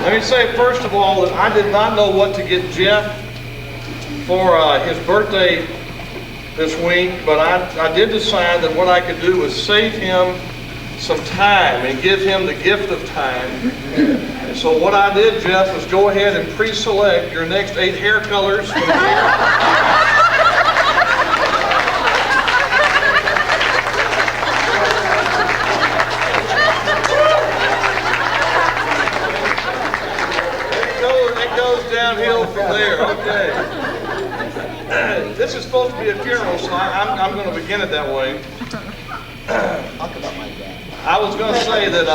Let me say first of all that I did not know what to get Jeff for his birthday this week, but I did decide that what I could do was save him some time and give him the gift of time. And so what I did, Jeff, was go ahead and pre-select your next 8 hair colors for the year. Downhill from there. Okay. This is supposed to be a funeral, so I'm going to begin it that way. I was going to say that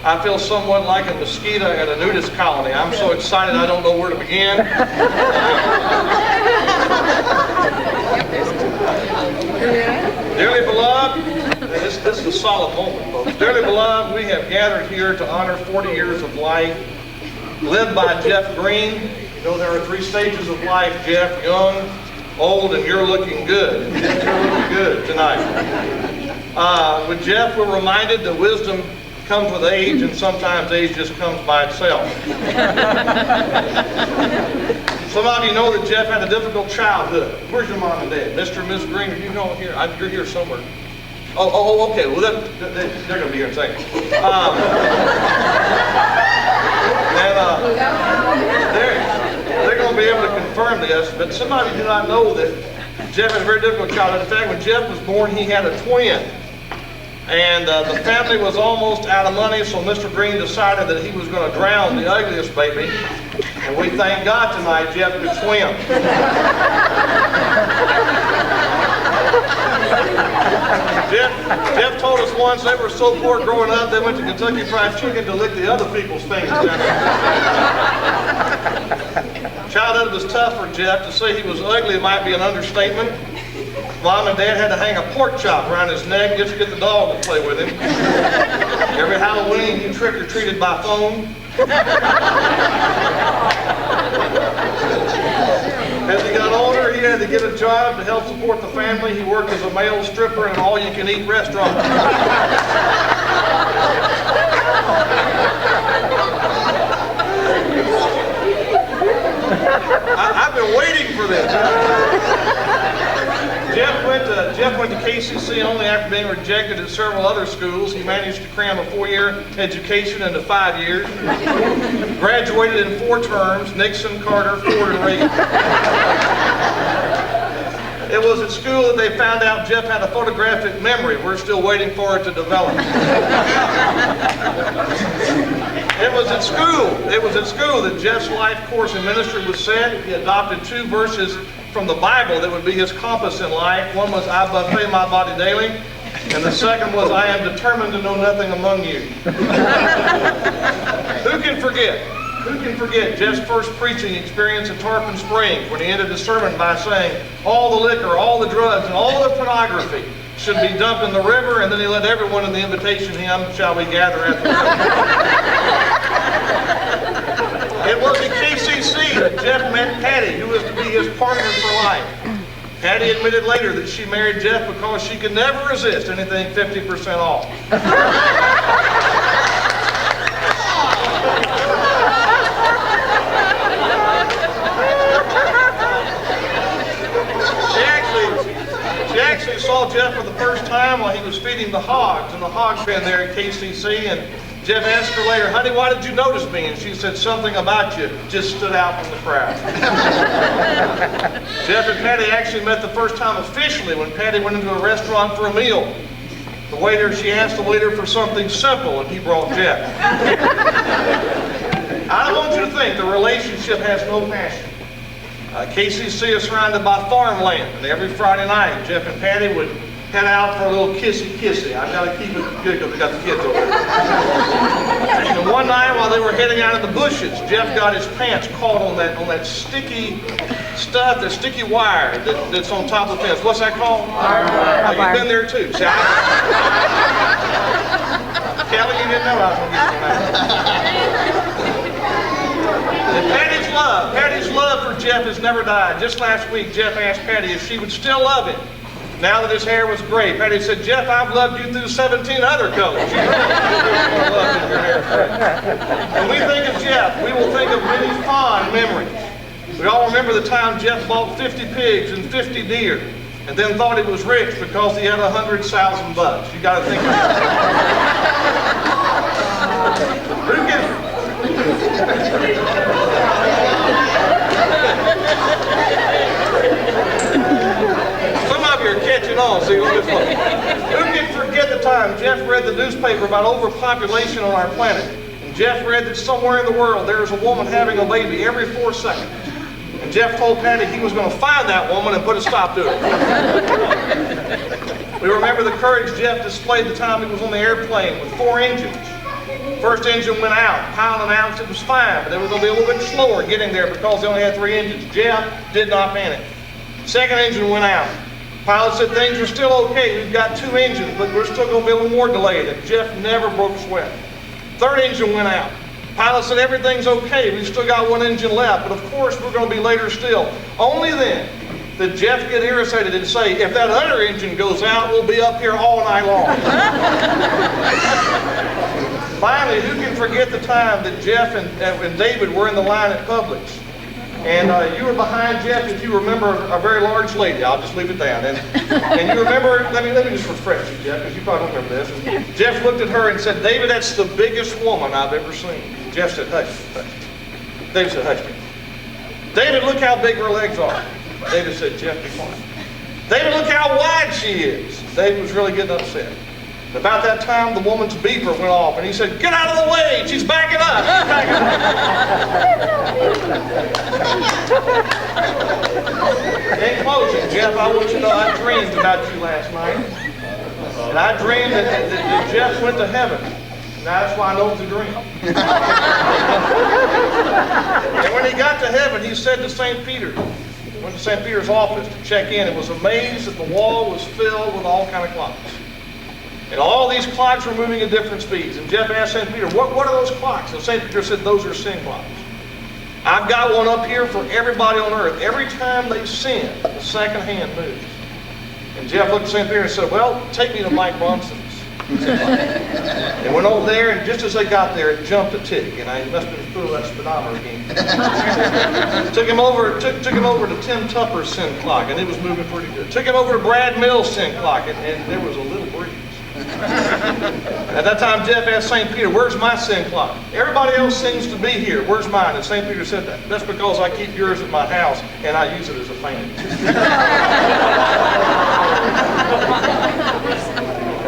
I feel somewhat like a mosquito at a nudist colony. I'm so excited I don't know where to begin. Dearly beloved, this is a solemn moment, folks. Dearly beloved, we have gathered here to honor 40 years of life lived by Jeff Green. You know, there are 3 stages of life, Jeff: young, old, and you're looking good. And Jeff, you're looking good tonight. With Jeff, we're reminded that wisdom comes with age, and sometimes age just comes by itself. Some of you know that Jeff had a difficult childhood. Where's your mom and dad? Mr. and Miss Green, are you going here? You're here somewhere. Oh, okay. Well, they're going to be here in a second. They're going to be able to confirm this, but some of you do not know that Jeff had a very difficult childhood. In fact, when Jeff was born, he had a twin. And the family was almost out of money, so Mr. Green decided that he was going to drown the ugliest baby. And we thank God tonight Jeff could swim. Jeff told us once they were so poor growing up, they went to Kentucky Fried Chicken to lick the other people's fingers down. Childhood was tough for Jeff. To say he was ugly might be an understatement. Mom and Dad had to hang a pork chop around his neck just to get the dog to play with him. Every Halloween he trick-or-treated by phone. As he got older, he had to get a job to help support the family. He worked as a male stripper in an all-you-can-eat restaurant. I've been waiting for this. Jeff went to KCC only after being rejected at several other schools. He managed to cram a 4-year education into 5 years. Graduated in 4 terms: Nixon, Carter, Ford, and Reagan. It was at school that they found out Jeff had a photographic memory. We're still waiting for it to develop. It was at school that Jeff's life course in ministry was set. He adopted 2 verses from the Bible that would be his compass in life. One was, "I buffet my body daily," and the second was, "I am determined to know nothing among you." Who can forget? Who can forget Jeff's first preaching experience at Tarpon Springs when he ended his sermon by saying, "All the liquor, all the drugs, and all the pornography should be dumped in the river," and then he led everyone in the invitation hymn, "Shall we gather at the river?" It was at KCC that Jeff met Patty, who was to be his partner for life. Patty admitted later that she married Jeff because she could never resist anything 50% off. She actually saw Jeff for the first time while he was feeding the hogs in the hog pen there at KCC, and Jeff asked her later, "Honey, why did you notice me?" And she said, "Something about you just stood out from the crowd." Jeff and Patty actually met the first time officially when Patty went into a restaurant for a meal. She asked the waiter for something simple, and he brought Jeff. I don't want you to think the relationship has no passion. KCC is surrounded by farmland, and every Friday night, Jeff and Patty would head out for a little kissy-kissy. I've got to keep it good because we got the kids over there. And one night while they were heading out of the bushes, Jeff got his pants caught on that sticky stuff, the sticky wire that's on top of the fence. What's that called? Oh, you've been there too. See, Kelly, you didn't know I was going to get you that. And Patty's love for Jeff has never died. Just last week, Jeff asked Patty if she would still love him now that his hair was gray. Patty said, "Jeff, I've loved you through 17 other colors." You really love in your hair. When we think of Jeff, we will think of many fond memories. We all remember the time Jeff bought 50 pigs and 50 deer, and then thought he was rich because he had 100,000 bucks. You got to think about that. Who can... Some of you are catching on, see what this was. Who can forget the time Jeff read the newspaper about overpopulation on our planet? And Jeff read that somewhere in the world there is a woman having a baby every 4 seconds. And Jeff told Patty he was going to find that woman and put a stop to it. We remember the courage Jeff displayed the time he was on the airplane with 4 engines. First engine went out. Pilot announced it was fine, but they were going to be a little bit slower getting there because they only had 3 engines. Jeff did not panic. Second engine went out. Pilot said things are still okay. We've got 2 engines, but we're still going to be a little more delayed. And Jeff never broke a sweat. Third engine went out. Pilot said everything's okay. We've still got 1 engine left, but of course we're going to be later still. Only then did Jeff get irritated and say, if that other engine goes out, we'll be up here all night long. Finally, who can forget the time that Jeff and David were in the line at Publix? And you were behind Jeff, if you remember, a very large lady. I'll just leave it down. And you remember, let me just refresh you, Jeff, because you probably don't remember this. And Jeff looked at her and said, David, that's the biggest woman I've ever seen. Jeff said, hush, hush. David said, hush me. David, look how big her legs are. David said, Jeff, be quiet. David, look how wide she is. David was really getting upset. About that time, the woman's beeper went off, and he said, get out of the way, she's backing up, she's backing up. In closing, Jeff, I want you to know I dreamed about you last night. And I dreamed that Jeff went to heaven. Now that's why I know it's a dream. And when he got to heaven, he said to St. Peter, went to St. Peter's office to check in, and was amazed that the wall was filled with all kind of clocks. And all these clocks were moving at different speeds. And Jeff asked St. Peter, what are those clocks? And St. Peter said, those are sin clocks. I've got one up here for everybody on earth. Every time they sin, the second hand moves. And Jeff looked at St. Peter and said, well, take me to Mike Bronson's. They went over there, and just as they got there, it jumped a tick. And I must have been full of that speedometer again. took him over to Tim Tupper's sin clock, and it was moving pretty good. Took him over to Brad Mills' sin clock, and there was a little breeze. At that time, Jeff asked St. Peter, where's my sin clock? Everybody else seems to be here. Where's mine? And St. Peter said that. That's because I keep yours at my house, and I use it as a fan.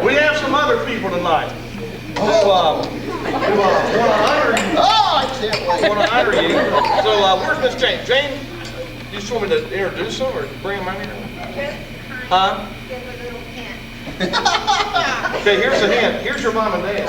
We have some other people tonight who want to honor you. Oh, I can't wait. Want to honor you. So, where's Miss Jane? Jane, you just want me to introduce them or bring them out here? Huh? Give a little hint. Okay, here's a hint. Here's your mom and dad.